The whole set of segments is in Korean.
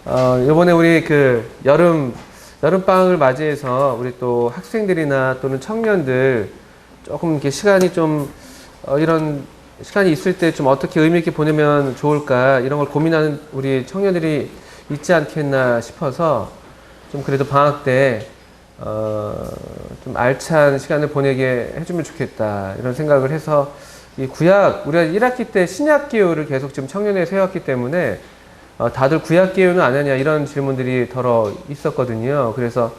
이번에 우리 여름방학을 맞이해서 우리 또 학생들이나 또는 청년들 조금 이렇게 시간이 좀, 이런 시간이 있을 때 좀 어떻게 의미 있게 보내면 좋을까, 이런 걸 고민하는 우리 청년들이 있지 않겠나 싶어서 좀 그래도 방학 때, 좀 알찬 시간을 보내게 해주면 좋겠다, 이런 생각을 해서 이 구약, 우리가 1학기 때 신약기호를 계속 지금 청년회에 세웠기 때문에 다들 구약기호는 안 하냐 이런 질문들이 덜어 있었거든요. 그래서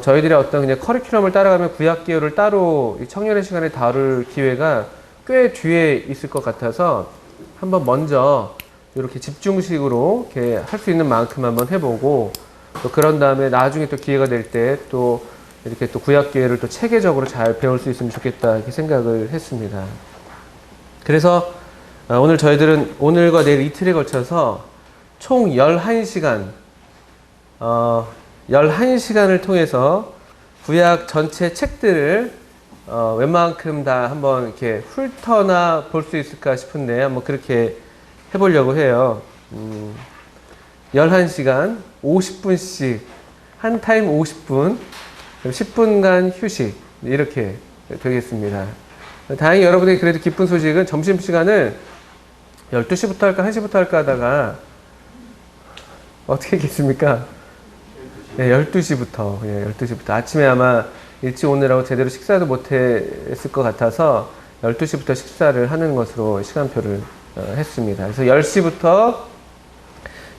저희들이 어떤 그냥 커리큘럼을 따라가면 구약기호를 따로 이 청년의 시간에 다룰 기회가 꽤 뒤에 있을 것 같아서 한번 먼저 이렇게 집중식으로 이렇게 할 수 있는 만큼 한번 해보고, 또 그런 다음에 나중에 또 기회가 될 때 또 이렇게 또 구약기회를 또 체계적으로 잘 배울 수 있으면 좋겠다, 이렇게 생각을 했습니다. 그래서 오늘 저희들은 오늘과 내일 이틀에 걸쳐서 총 11시간, 11시간을 통해서 구약 전체 책들을 웬만큼 다 한번 이렇게 훑어나 볼 수 있을까 싶은데 한번 그렇게 해보려고 해요. 11시간 50분씩 한 타임 50분, 10분간 휴식, 이렇게 되겠습니다. 다행히 여러분들이 그래도 기쁜 소식은 점심시간을 12시부터 할까 1시부터 할까 하다가 어떻게 했겠습니까? 네, 12시부터. 예, 12시부터. 아침에 아마 일찍 오느라고 제대로 식사도 못 했을 것 같아서 12시부터 식사를 하는 것으로 시간표를 했습니다. 그래서 10시부터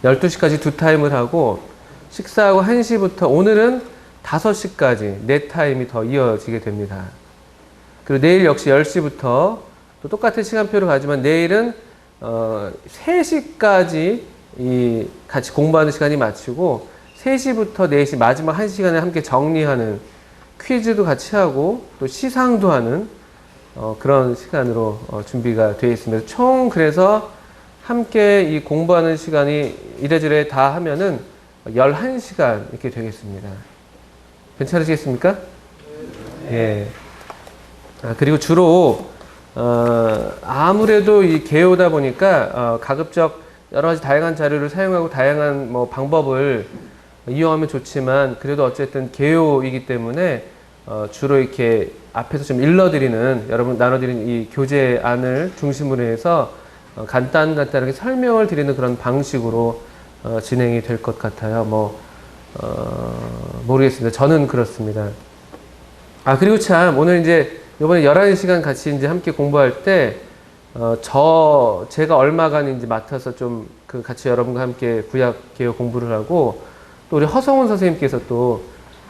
12시까지 두 타임을 하고, 식사하고 1시부터 오늘은 5시까지 네 타임이 더 이어지게 됩니다. 그리고 내일 역시 10시부터 또 똑같은 시간표를 가지만 내일은 3시까지 같이 공부하는 시간이 마치고 3시부터 4시 마지막 1시간에 함께 정리하는, 퀴즈도 같이 하고 또 시상도 하는 그런 시간으로 준비가 되어 있습니다. 총 그래서 함께 이 공부하는 시간이 이래저래 다 하면은 11시간 이렇게 되겠습니다. 괜찮으시겠습니까? 예. 그리고 주로 아무래도 이 개요다 보니까 가급적 여러 가지 다양한 자료를 사용하고 다양한 뭐 방법을 이용하면 좋지만, 그래도 어쨌든 개요이기 때문에 주로 이렇게 앞에서 좀 일러드리는, 여러분 나눠드린 이 교재안을 중심으로 해서 간단하게 설명을 드리는 그런 방식으로 진행이 될 것 같아요. 모르겠습니다. 저는 그렇습니다. 그리고 참 오늘 이제 이번에 11시간 같이 이제 함께 공부할 때 제가 얼마간 이제 맡아서 좀 같이 여러분과 함께 구약 개요 공부를 하고, 또 우리 허성훈 선생님께서 또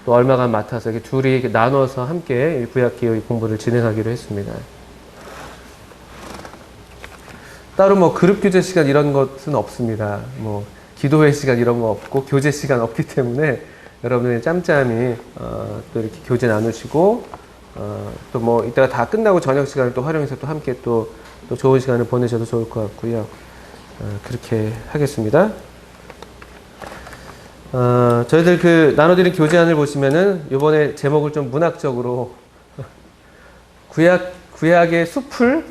얼마간 맡아서 이렇게 둘이 이렇게 나눠서 함께 구약 개요 공부를 진행하기로 했습니다. 따로 뭐 그룹 교재 시간 이런 것은 없습니다. 뭐 기도회 시간 이런 거 없고 교재 시간 없기 때문에 여러분들이 짬짬이 또 이렇게 교재 나누시고, 또 뭐 이따가 다 끝나고 저녁 시간을 또 활용해서 또 함께 또 좋은 시간을 보내셔도 좋을 것 같고요. 그렇게 하겠습니다. 저희들 나눠드린 교재안을 보시면은 요번에 제목을 좀 문학적으로 구약의 숲을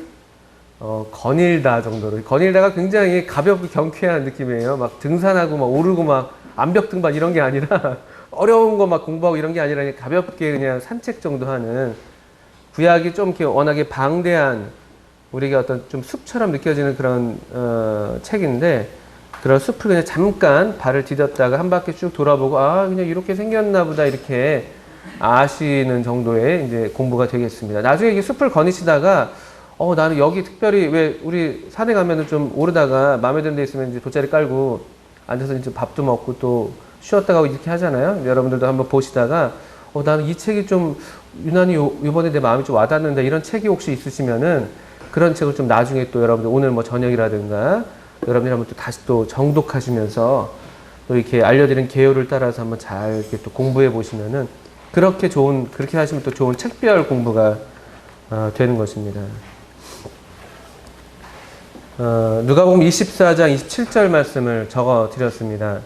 거닐다 정도로, 거닐다가 굉장히 가볍고 경쾌한 느낌이에요. 막 등산하고 막 오르고 막 암벽 등반 이런 게 아니라 어려운 거 막 공부하고 이런 게 아니라 가볍게 그냥 산책 정도 하는, 구약이 좀 이렇게 워낙에 방대한, 우리가 어떤 좀 숲처럼 느껴지는 그런 책인데, 그런 숲을 그냥 잠깐 발을 디뎠다가 한 바퀴 쭉 돌아보고 그냥 이렇게 생겼나 보다, 이렇게 아시는 정도의 이제 공부가 되겠습니다. 나중에 이게 숲을 거니시다가 나는 여기 특별히, 왜 우리 산에 가면은 좀 오르다가 마음에 드는 데 있으면 이제 돗자리 깔고 앉아서 이제 밥도 먹고 또 쉬었다 가고 이렇게 하잖아요. 여러분들도 한번 보시다가 나는 이 책이 좀 유난히 이번에 내 마음이 좀 와닿는다, 이런 책이 혹시 있으시면은 그런 책을 좀 나중에 또 여러분들 오늘 뭐 저녁이라든가 여러분들이 한번 또 다시 또 정독하시면서 또 이렇게 알려드린 개요를 따라서 한번 잘 이렇게 또 공부해 보시면은 그렇게 하시면 또 좋은 책별 공부가 되는 것입니다. 누가복음 24장 27절 말씀을 적어 드렸습니다.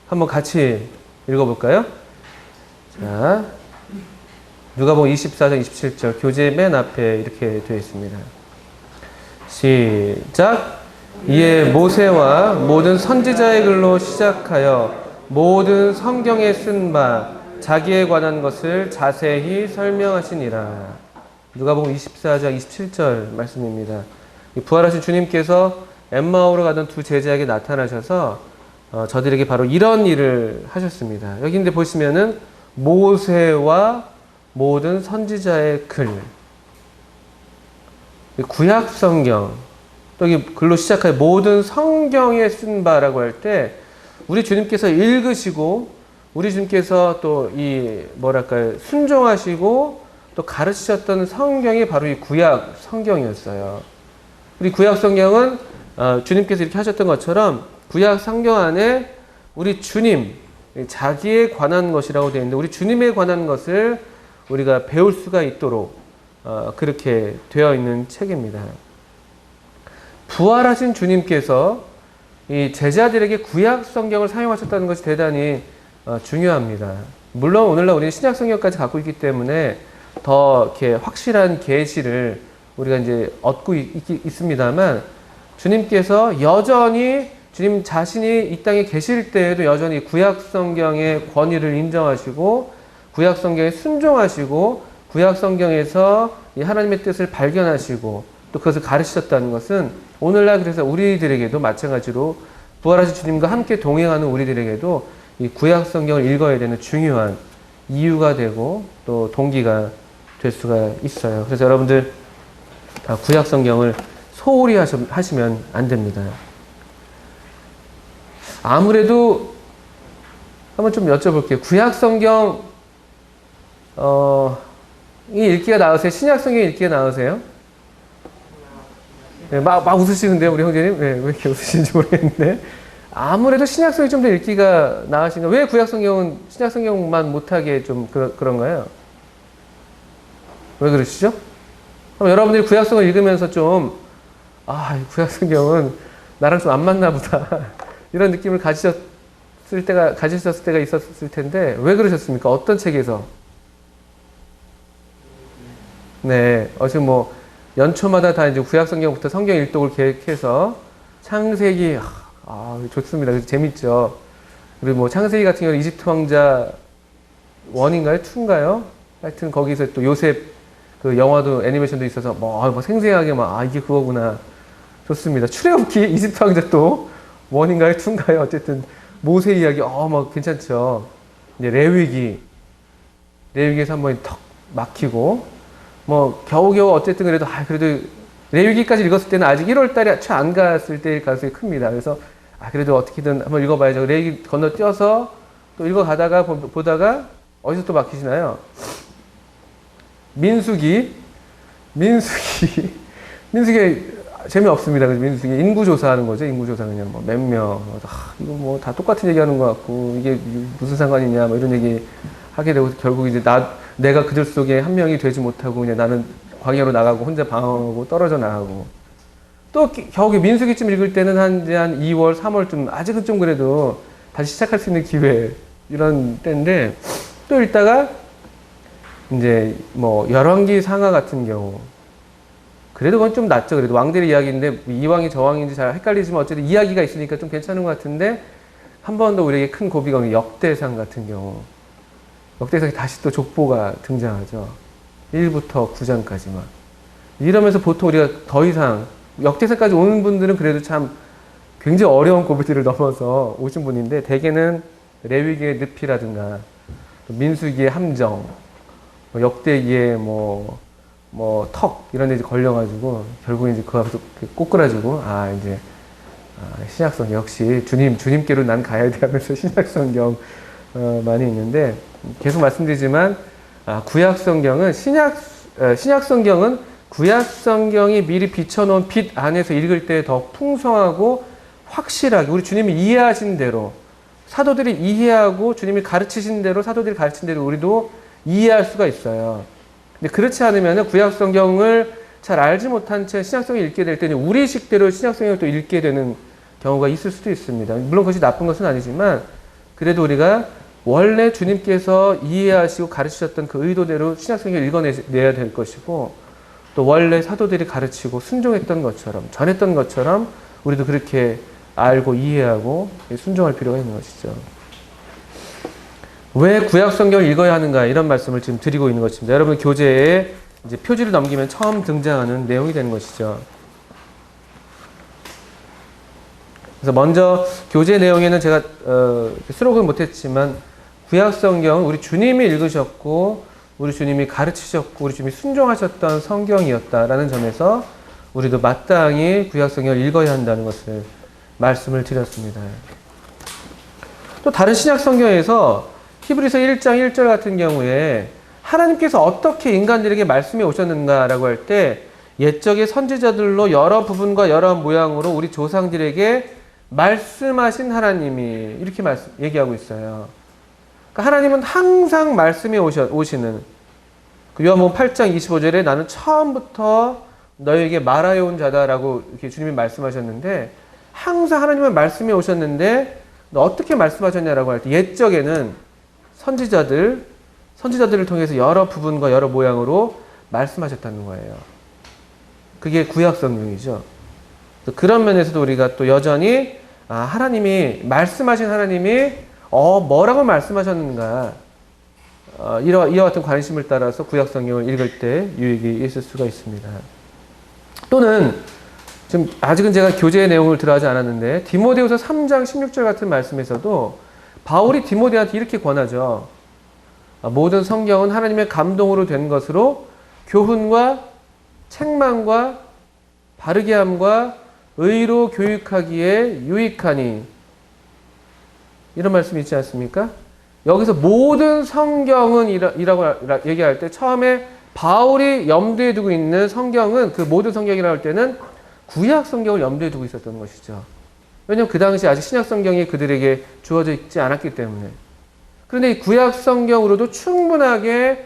한번 같이 읽어볼까요? 자, 누가복음 24장 27절 교재 맨 앞에 이렇게 되어 있습니다. 시작. 이에 모세와 모든 선지자의 글로 시작하여 모든 성경에 쓴 바 자기에 관한 것을 자세히 설명하시니라. 누가복음 24장 27절 말씀입니다. 부활하신 주님께서 엠마오로 가던 두 제자에게 나타나셔서 저들에게 바로 이런 일을 하셨습니다. 여기 근데 보시면은 모세와 모든 선지자의 글, 구약 성경, 또 여기 글로 시작하여 모든 성경에 쓴 바라고 할 때 우리 주님께서 읽으시고 우리 주님께서 또 이 뭐랄까요 순종하시고 또 가르치셨던 성경이 바로 이 구약 성경이었어요. 우리 구약 성경은 주님께서 이렇게 하셨던 것처럼 구약 성경 안에 우리 주님 자기에 관한 것이라고 되어 있는데 우리 주님에 관한 것을 우리가 배울 수가 있도록 그렇게 되어 있는 책입니다. 부활하신 주님께서 이 제자들에게 구약 성경을 사용하셨다는 것이 대단히 중요합니다. 물론 오늘날 우리는 신약 성경까지 갖고 있기 때문에 더 이렇게 확실한 계시를 우리가 이제 얻고 있습니다만 주님께서 여전히 주님 자신이 이 땅에 계실 때에도 여전히 구약 성경의 권위를 인정하시고 구약 성경에 순종하시고 구약 성경에서 이 하나님의 뜻을 발견하시고 또 그것을 가르치셨다는 것은 오늘날 그래서 우리들에게도 마찬가지로 부활하신 주님과 함께 동행하는 우리들에게도 이 구약 성경을 읽어야 되는 중요한 이유가 되고 또 동기가 될 수가 있어요. 그래서 여러분들 구약 성경을 소홀히 하시면 안 됩니다. 아무래도 한번 좀 여쭤볼게요. 구약 성경 이 읽기가 나으세요? 신약 성경 읽기가 나으세요? 네, 막 웃으시는데요, 우리 형제님? 네, 왜 이렇게 웃으시는지 모르겠는데. 아무래도 신약 성경이 좀 더 읽기가 나으신가? 왜 구약 성경은 신약 성경만 못하게 좀 그런가요? 왜 그러시죠? 그럼 여러분들이 구약 성경을 읽으면서 좀 구약 성경은 나랑 좀 안 맞나 보다. 이런 느낌을 가지셨을 때가 있었을 텐데, 왜 그러셨습니까? 어떤 책에서? 네, 지금 연초마다 다 이제 구약 성경부터 성경 일독을 계획해서 창세기, 좋습니다. 그래서 재밌죠. 그리고 창세기 같은 경우는 이집트 왕자 1인가요? 2인가요? 하여튼 거기서 또 요셉 그 영화도 애니메이션도 있어서 생생하게 이게 그거구나. 좋습니다. 출애굽기 이집트 왕자 또 1인가요? 2인가요? 어쨌든 모세 이야기 괜찮죠. 이제 레위기에서 한번 턱 막히고 겨우겨우 어쨌든 그래도 레위기까지 읽었을 때는 아직 1월 달에 채 안 갔을 때일 가능성이 큽니다. 그래서 그래도 어떻게든 한번 읽어봐야죠. 레위기 건너뛰어서 또 읽어가다가 보다가 어디서 또 막히시나요? 민수기 재미없습니다. 그래서 민수기 인구조사하는 거죠. 인구조사 그냥 몇 명, 이거 다 똑같은 얘기하는 것 같고 이게 무슨 상관이냐 이런 얘기 하게 되고 결국 이제 내가 그들 속에 한 명이 되지 못하고 그냥 나는 광야로 나가고 혼자 방황하고 떨어져 나가고 또 겨우 민수기쯤 읽을 때는 한 2월, 3월쯤 아직은 좀 그래도 다시 시작할 수 있는 기회 이런 때인데 또 읽다가 이제 열왕기 상하 같은 경우 그래도 그건 좀 낫죠. 그래도 왕들의 이야기인데 이 왕이 저 왕인지 잘 헷갈리지만 어쨌든 이야기가 있으니까 좀 괜찮은 것 같은데 한 번 더 우리에게 큰 고비가 오는 역대상 같은 경우 역대상에 다시 또 족보가 등장하죠. 1부터 9장까지만. 이러면서 보통 우리가 더 이상 역대상까지 오는 분들은 그래도 참 굉장히 어려운 고비들을 넘어서 오신 분인데 대개는 레위기의 늪이라든가 민수기의 함정, 역대기의 턱 이런 데 걸려가지고 결국 이제 그 앞에서 꼬꾸라지고 신약성경 역시 주님께로 난 가야 돼 하면서 신약성경 많이 있는데 계속 말씀드리지만 구약 성경은 신약 성경은 구약 성경이 미리 비춰놓은 빛 안에서 읽을 때 더 풍성하고 확실하게 우리 주님이 이해하신 대로 사도들이 이해하고 주님이 가르치신 대로 사도들이 가르친 대로 우리도 이해할 수가 있어요. 근데 그렇지 않으면 구약 성경을 잘 알지 못한 채 신약 성경을 읽게 될 때는 우리 식대로 신약 성경을 또 읽게 되는 경우가 있을 수도 있습니다. 물론 그것이 나쁜 것은 아니지만 그래도 우리가 원래 주님께서 이해하시고 가르치셨던 그 의도대로 신약 성경을 읽어내야 될 것이고 또 원래 사도들이 가르치고 순종했던 것처럼 전했던 것처럼 우리도 그렇게 알고 이해하고 순종할 필요가 있는 것이죠. 왜 구약 성경을 읽어야 하는가 이런 말씀을 지금 드리고 있는 것입니다. 여러분 교재에 이제 표지를 넘기면 처음 등장하는 내용이 되는 것이죠. 그래서 먼저 교재 내용에는 제가 수록은 못했지만 구약 성경은 우리 주님이 읽으셨고 우리 주님이 가르치셨고 우리 주님이 순종하셨던 성경이었다라는 점에서 우리도 마땅히 구약 성경을 읽어야 한다는 것을 말씀을 드렸습니다. 또 다른 신약 성경에서 히브리서 1장 1절 같은 경우에 하나님께서 어떻게 인간들에게 말씀해 오셨는가라고 할 때 옛적의 선지자들로 여러 부분과 여러 모양으로 우리 조상들에게 말씀하신 하나님이 이렇게 얘기하고 있어요. 그러니까 하나님은 항상 말씀해 오시는 그 요한복음 8장 25절에 나는 처음부터 너에게 말하여 온 자다라고 이렇게 주님이 말씀하셨는데 항상 하나님은 말씀해 오셨는데 어떻게 말씀하셨냐라고 할 때 옛적에는 선지자들을 통해서 여러 부분과 여러 모양으로 말씀하셨다는 거예요. 그게 구약 성경이죠. 그런 면에서도 우리가 또 여전히 하나님이 말씀하신 하나님이 뭐라고 말씀하셨는가 이와 같은 관심을 따라서 구약 성경을 읽을 때 유익이 있을 수가 있습니다. 또는 지금 아직은 제가 교재의 내용을 들어가지 않았는데 디모데후서 3장 16절 같은 말씀에서도 바울이 디모데한테 이렇게 권하죠. 모든 성경은 하나님의 감동으로 된 것으로 교훈과 책망과 바르게 함과 의로 교육하기에 유익하니 이런 말씀이 있지 않습니까? 여기서 모든 성경은 이라고 얘기할 때 처음에 바울이 염두에 두고 있는 성경은 그 모든 성경이라고 할 때는 구약 성경을 염두에 두고 있었던 것이죠. 왜냐하면 그 당시 아직 신약 성경이 그들에게 주어져 있지 않았기 때문에. 그런데 이 구약 성경으로도 충분하게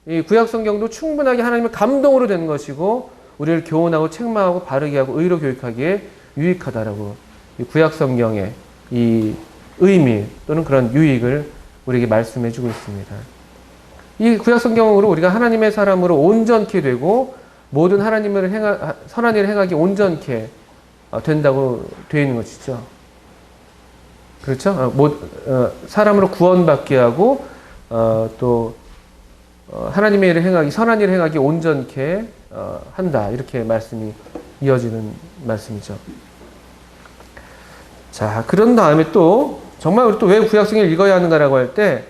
하나님의 감동으로 된 것이고 우리를 교훈하고 책망하고 바르게 하고 의로 교육하기에 유익하다라고 이 구약 성경의 이 의미 또는 그런 유익을 우리에게 말씀해 주고 있습니다. 이 구약 성경으로 우리가 하나님의 사람으로 온전케 되고 모든 선한 일을 행하기 온전케 된다고 되어 있는 것이죠. 그렇죠? 사람으로 구원받게 하고 또 하나님의 일을 행하기 선한 일을 행하기 온전케 한다 이렇게 말씀이 이어지는 말씀이죠. 자 그런 다음에 또 정말 우리 또 왜 구약 성경을 읽어야 하는가라고 할 때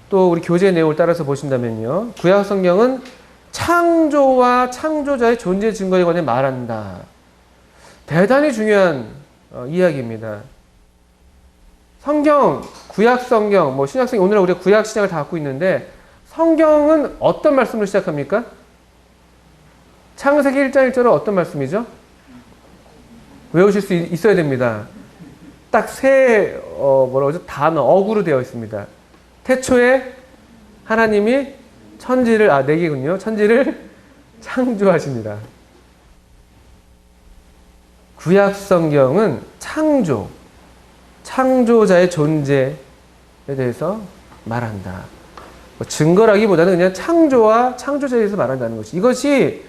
또 우리 교재 내용을 따라서 보신다면요 구약 성경은 창조와 창조자의 존재 증거에 관해 말한다. 대단히 중요한 이야기입니다. 성경, 구약 성경, 신약 성경, 오늘 우리가 구약 신약을 다 갖고 있는데 성경은 어떤 말씀으로 시작합니까? 창세기 1장 1절은 어떤 말씀이죠? 외우실 수 있어야 됩니다. 딱 세 단어, 어구로 되어 있습니다. 태초에 하나님이 천지를, 네 개군요. 천지를 창조하십니다. 구약 성경은 창조자의 존재에 대해서 말한다. 증거라기보다는 그냥 창조와 창조자에 대해서 말한다는 것이. 이것이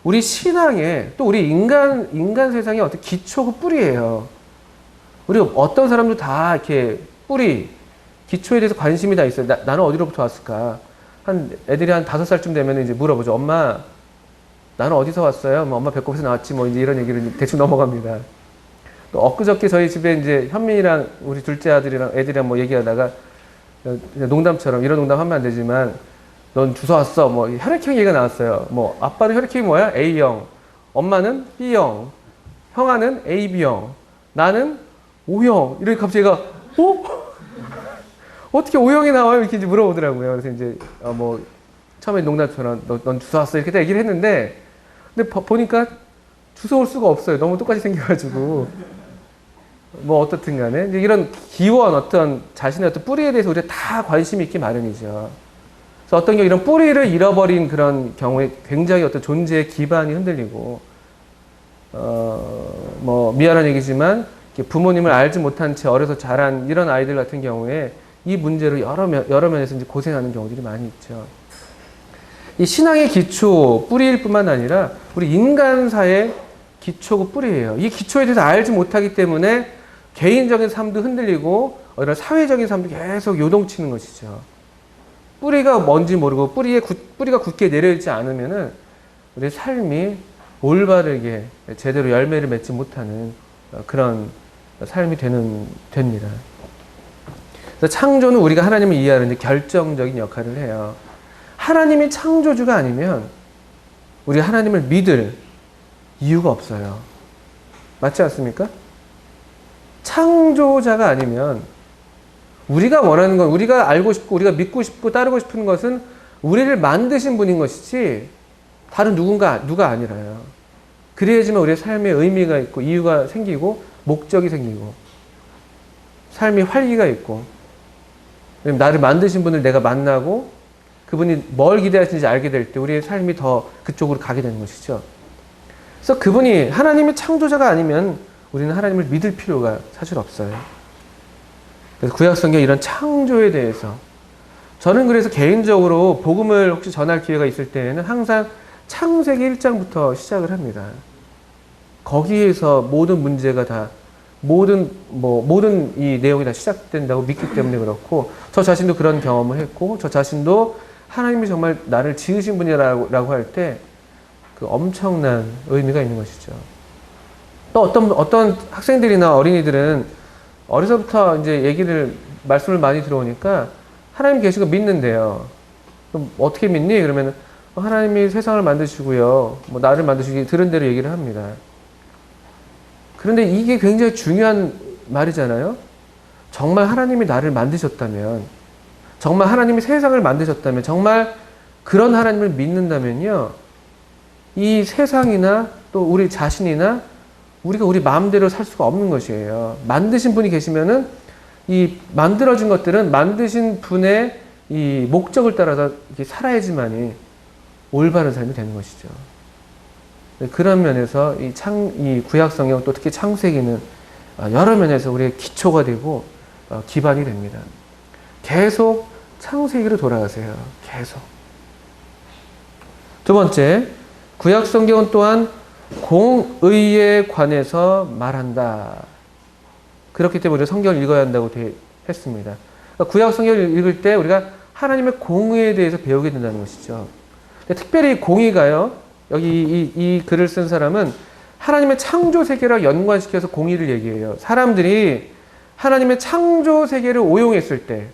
우리 신앙에 또 우리 인간 세상의 어떤 기초고 뿌리예요. 우리 어떤 사람도 다 이렇게 기초에 대해서 관심이 다 있어요. 나는 어디로부터 왔을까? 애들이 한 5살쯤 되면 이제 물어보죠. 엄마, 나는 어디서 왔어요? 엄마 배꼽에서 나왔지. 이제 이런 얘기를 대충 넘어갑니다. 또 엊그저께 저희 집에 이제 현민이랑 우리 둘째 아들이랑 애들이랑 얘기하다가 농담처럼 이런 농담 하면 안 되지만 넌 주워 왔어. 혈액형 얘기가 나왔어요. 아빠는 혈액형이 뭐야? A형. 엄마는 B형. 형아는 AB형. 나는 O형. 이렇게 갑자기 얘가 어떻게 O형이 나와요? 이렇게 이제 물어보더라고요. 그래서 이제 처음에 농담처럼 넌 주워 왔어. 이렇게 다 얘기를 했는데 근데 보니까 주워 올 수가 없어요. 너무 똑같이 생겨가지고. 어떻든 간에 이제 이런 기원 자신의 어떤 뿌리에 대해서 우리가 다 관심이 있기 마련이죠. 그래서 어떤 경우 이런 뿌리를 잃어버린 그런 경우에 굉장히 어떤 존재의 기반이 흔들리고 미안한 얘기지만 부모님을 알지 못한 채 어려서 자란 이런 아이들 같은 경우에 이 문제로 여러 면에서 이제 고생하는 경우들이 많이 있죠. 이 신앙의 기초, 뿌리일 뿐만 아니라 우리 인간사의 기초고 뿌리예요. 이 기초에 대해서 알지 못하기 때문에 개인적인 삶도 흔들리고 이런 사회적인 삶도 계속 요동치는 것이죠. 뿌리가 뭔지 모르고 뿌리가 굳게 내려있지 않으면은 우리 삶이 올바르게 제대로 열매를 맺지 못하는 그런 삶이 됩니다. 그래서 창조는 우리가 하나님을 이해하는 데 결정적인 역할을 해요. 하나님이 창조주가 아니면 우리가 하나님을 믿을 이유가 없어요. 맞지 않습니까? 창조자가 아니면 우리가 원하는 건, 우리가 알고 싶고 우리가 믿고 싶고 따르고 싶은 것은 우리를 만드신 분인 것이지 다른 누가 아니라요. 그래야지만 우리의 삶에 의미가 있고 이유가 생기고 목적이 생기고 삶이 활기가 있고, 나를 만드신 분을 내가 만나고 그분이 뭘 기대하시는지 알게 될 때 우리의 삶이 더 그쪽으로 가게 되는 것이죠. 그래서 그분이 하나님의 창조자가 아니면 우리는 하나님을 믿을 필요가 사실 없어요. 그래서 구약성경 이런 창조에 대해서 저는 그래서 개인적으로 복음을 혹시 전할 기회가 있을 때에는 항상 창세기 1장부터 시작을 합니다. 거기에서 모든 문제가 다 모든 이 내용이 다 시작된다고 믿기 때문에 그렇고, 저 자신도 그런 경험을 했고, 저 자신도 하나님이 정말 나를 지으신 분이라고 할 때 그 엄청난 의미가 있는 것이죠. 또 어떤 학생들이나 어린이들은 어려서부터 이제 말씀을 많이 들어오니까 하나님 계신 거 믿는데요. 그럼 어떻게 믿니? 그러면 하나님이 세상을 만드시고요, 나를 만드시기 들은 대로 얘기를 합니다. 그런데 이게 굉장히 중요한 말이잖아요. 정말 하나님이 나를 만드셨다면, 정말 하나님이 세상을 만드셨다면, 정말 그런 하나님을 믿는다면요, 이 세상이나 또 우리 자신이나 우리가 우리 마음대로 살 수가 없는 것이에요. 만드신 분이 계시면은 이 만들어진 것들은 만드신 분의 이 목적을 따라서 이렇게 살아야지만이 올바른 삶이 되는 것이죠. 그런 면에서 이 구약 성경, 또 특히 창세기는 여러 면에서 우리의 기초가 되고 기반이 됩니다. 계속 창세기로 돌아가세요. 계속. 두 번째, 구약 성경은 또한 공의에 관해서 말한다. 그렇기 때문에 성경을 읽어야 한다고 했습니다. 그러니까 구약 성경을 읽을 때 우리가 하나님의 공의에 대해서 배우게 된다는 것이죠. 특별히 공의가요, 여기 이 글을 쓴 사람은 하나님의 창조 세계랑 연관시켜서 공의를 얘기해요. 사람들이 하나님의 창조 세계를 오용했을 때,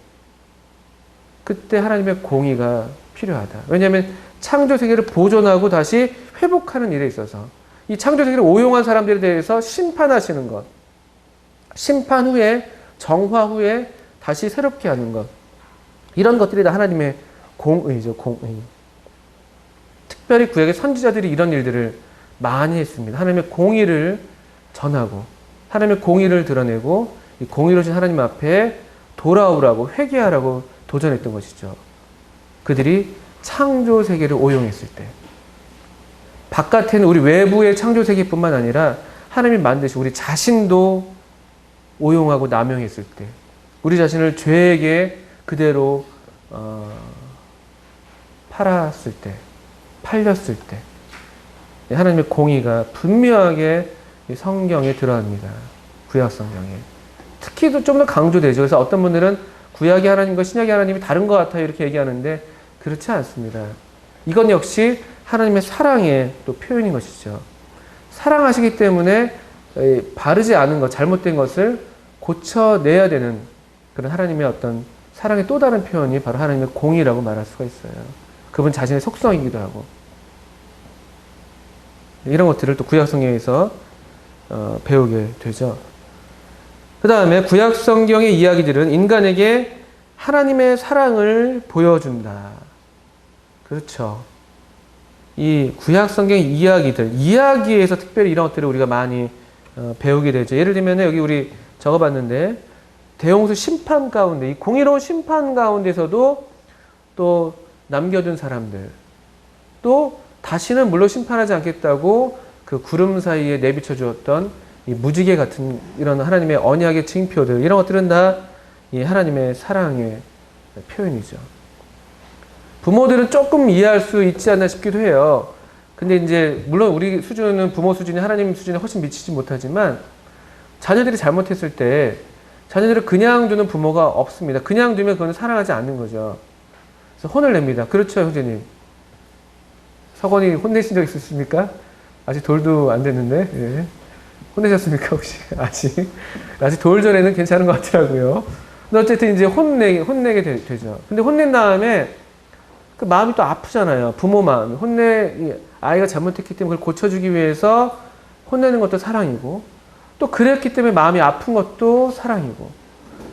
그때 하나님의 공의가 필요하다. 왜냐하면 창조 세계를 보존하고 다시 회복하는 일에 있어서 이 창조 세계를 오용한 사람들에 대해서 심판하시는 것, 심판 후에, 정화 후에 다시 새롭게 하는 것, 이런 것들이 다 하나님의 공의죠. 공의. 특별히 구약의 선지자들이 이런 일들을 많이 했습니다. 하나님의 공의를 전하고 하나님의 공의를 드러내고 이 공의로우신 하나님 앞에 돌아오라고, 회개하라고 도전했던 것이죠. 그들이 창조 세계를 오용했을 때, 바깥에는 우리 외부의 창조 세계뿐만 아니라 하나님이 만드신 우리 자신도 오용하고 남용했을 때, 우리 자신을 죄에게 그대로 팔았을 때, 팔렸을 때 하나님의 공의가 분명하게 성경에 들어갑니다. 구약 성경에. 특히 좀 더 강조되죠. 그래서 어떤 분들은 구약의 하나님과 신약의 하나님이 다른 것 같아요, 이렇게 얘기하는데 그렇지 않습니다. 이건 역시 하나님의 사랑의 또 표현인 것이죠. 사랑하시기 때문에 바르지 않은 것, 잘못된 것을 고쳐내야 되는 그런 하나님의 어떤 사랑의 또 다른 표현이 바로 하나님의 공의라고 말할 수가 있어요. 그분 자신의 속성이기도 하고. 이런 것들을 또 구약 성경에서 배우게 되죠. 그 다음에 구약 성경의 이야기들은 인간에게 하나님의 사랑을 보여준다. 그렇죠. 이 구약 성경의 이야기에서 특별히 이런 것들을 우리가 많이 배우게 되죠. 예를 들면 여기 우리 적어봤는데, 대홍수 심판 가운데, 이 공의로운 심판 가운데서도 또 남겨둔 사람들, 또 다시는 물론 심판하지 않겠다고 그 구름 사이에 내비쳐 주었던 이 무지개 같은 이런 하나님의 언약의 징표들, 이런 것들은 다 이 하나님의 사랑의 표현이죠. 부모들은 조금 이해할 수 있지 않나 싶기도 해요. 근데 이제 물론 우리 수준은 부모 수준이 하나님 수준에 훨씬 미치지 못하지만 자녀들이 잘못했을 때 자녀들을 그냥 두는 부모가 없습니다. 그냥 두면 그건 사랑하지 않는 거죠. 그래서 혼을 냅니다. 그렇죠, 형제님? 석원이 혼내신 적 있으십니까? 아직 돌도 안 됐는데. 예. 혼내셨습니까, 혹시? 아직 돌 전에는 괜찮은 것 같더라고요. 근데 어쨌든 이제 혼내게 되죠. 근데 혼낸 다음에 그 마음이 또 아프잖아요. 부모 마음이. 아이가 잘못했기 때문에 그걸 고쳐주기 위해서 혼내는 것도 사랑이고, 또 그랬기 때문에 마음이 아픈 것도 사랑이고,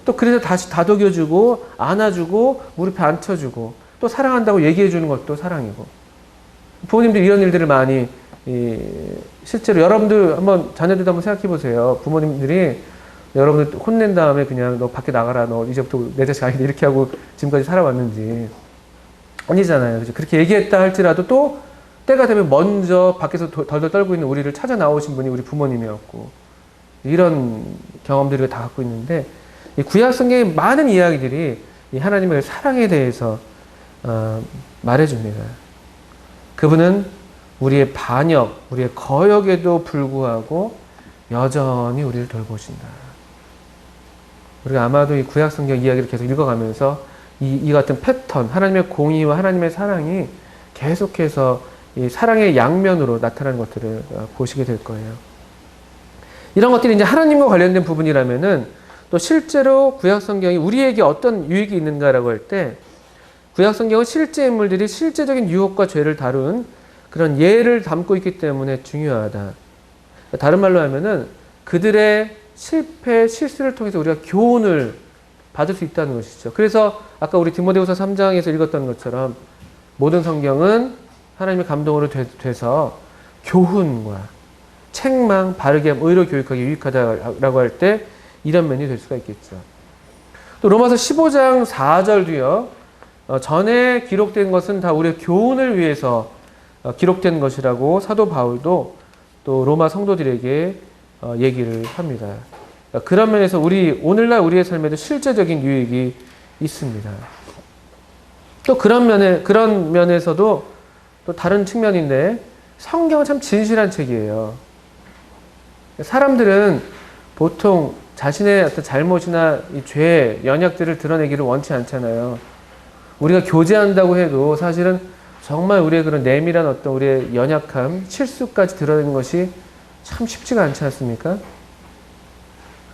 또 그래서 다시 다독여주고, 안아주고, 무릎에 앉혀주고, 또 사랑한다고 얘기해주는 것도 사랑이고. 부모님들 이런 일들을 많이, 실제로 여러분들 한번, 자녀들도 한번 생각해 보세요. 부모님들이 여러분들 혼낸 다음에 그냥 너 밖에 나가라, 너 이제부터 내 자식 아니다, 이렇게 하고 지금까지 살아왔는지. 아니잖아요. 그죠? 그렇게 얘기했다 할지라도 또 때가 되면 먼저 밖에서 덜덜 떨고 있는 우리를 찾아 나오신 분이 우리 부모님이었고, 이런 경험들을 다 갖고 있는데, 이 구약 성경의 많은 이야기들이 이 하나님의 사랑에 대해서 말해줍니다. 그분은 우리의 반역, 우리의 거역에도 불구하고 여전히 우리를 돌보신다. 우리가 아마도 이 구약 성경 이야기를 계속 읽어가면서 이 같은 패턴, 하나님의 공의와 하나님의 사랑이 계속해서 이 사랑의 양면으로 나타나는 것들을 보시게 될 거예요. 이런 것들이 이제 하나님과 관련된 부분이라면은 또 실제로 구약 성경이 우리에게 어떤 유익이 있는가라고 할 때 구약 성경은 실제 인물들이 실제적인 유혹과 죄를 다룬 그런 예를 담고 있기 때문에 중요하다. 다른 말로 하면은 그들의 실패, 실수를 통해서 우리가 교훈을 받을 수 있다는 것이죠. 그래서 아까 우리 디모데후서 3장에서 읽었던 것처럼 모든 성경은 하나님의 감동으로 돼서 교훈과 책망, 바르게 함, 의로 교육하기 유익하다라고 할 때 이런 면이 될 수가 있겠죠. 또 로마서 15장 4절도요. 전에 기록된 것은 다 우리의 교훈을 위해서 기록된 것이라고 사도 바울도 또 로마 성도들에게 얘기를 합니다. 그런 면에서 오늘날 우리의 삶에도 실제적인 유익이 있습니다. 또 그런 면에서도 또 다른 측면인데 성경은 참 진실한 책이에요. 사람들은 보통 자신의 어떤 잘못이나 이 죄, 연약들을 드러내기를 원치 않잖아요. 우리가 교제한다고 해도 사실은 정말 우리의 그런 내밀한 어떤 우리의 연약함, 실수까지 드러내는 것이 참 쉽지가 않지 않습니까?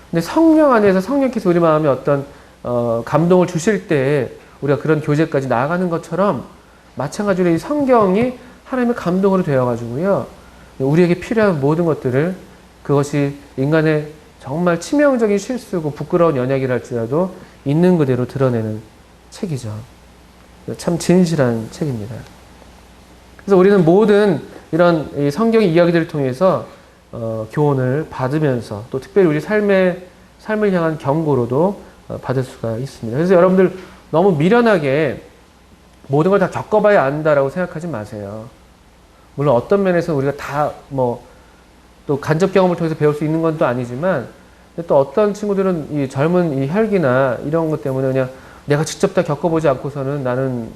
근데 성령 안에서 성령께서 우리 마음에 어떤 감동을 주실 때 우리가 그런 교제까지 나아가는 것처럼 마찬가지로 이 성경이 하나님의 감동으로 되어가지고요. 우리에게 필요한 모든 것들을 그것이 인간의 정말 치명적인 실수고 부끄러운 연약이랄지라도 있는 그대로 드러내는 책이죠. 참 진실한 책입니다. 그래서 우리는 모든 이런 성경의 이야기들을 통해서 교훈을 받으면서 또 특별히 우리 삶을 향한 경고로도 받을 수가 있습니다. 그래서 여러분들 너무 미련하게 모든 걸 다 겪어봐야 안다라고 생각하지 마세요. 물론 어떤 면에서 우리가 다 또 간접 경험을 통해서 배울 수 있는 건 또 아니지만 또 어떤 친구들은 이 젊은 이 혈기나 이런 것 때문에 그냥 내가 직접 다 겪어보지 않고서는 나는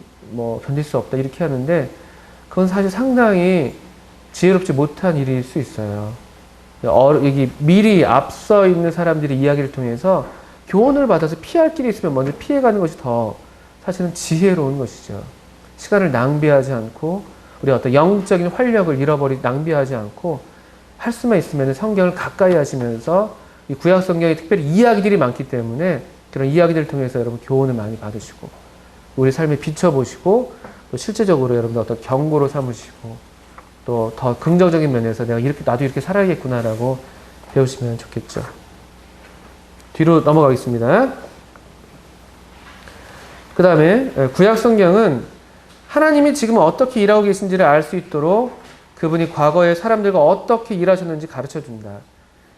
견딜 수 없다 이렇게 하는데 그건 사실 상당히 지혜롭지 못한 일일 수 있어요. 여기 미리 앞서 있는 사람들의 이야기를 통해서 교훈을 받아서 피할 길이 있으면 먼저 피해가는 것이 더 사실은 지혜로운 것이죠. 시간을 낭비하지 않고 우리 어떤 영적인 활력을 낭비하지 않고 할 수만 있으면 성경을 가까이 하시면서 이 구약 성경에 특별히 이야기들이 많기 때문에 그런 이야기들을 통해서 여러분 교훈을 많이 받으시고 우리 삶에 비춰보시고 또 실제적으로 여러분들 어떤 경고로 삼으시고 또 더 긍정적인 면에서 나도 이렇게 살아야겠구나라고 배우시면 좋겠죠. 뒤로 넘어가겠습니다. 그 다음에 구약 성경은 하나님이 지금 어떻게 일하고 계신지를 알 수 있도록 그분이 과거에 사람들과 어떻게 일하셨는지 가르쳐준다.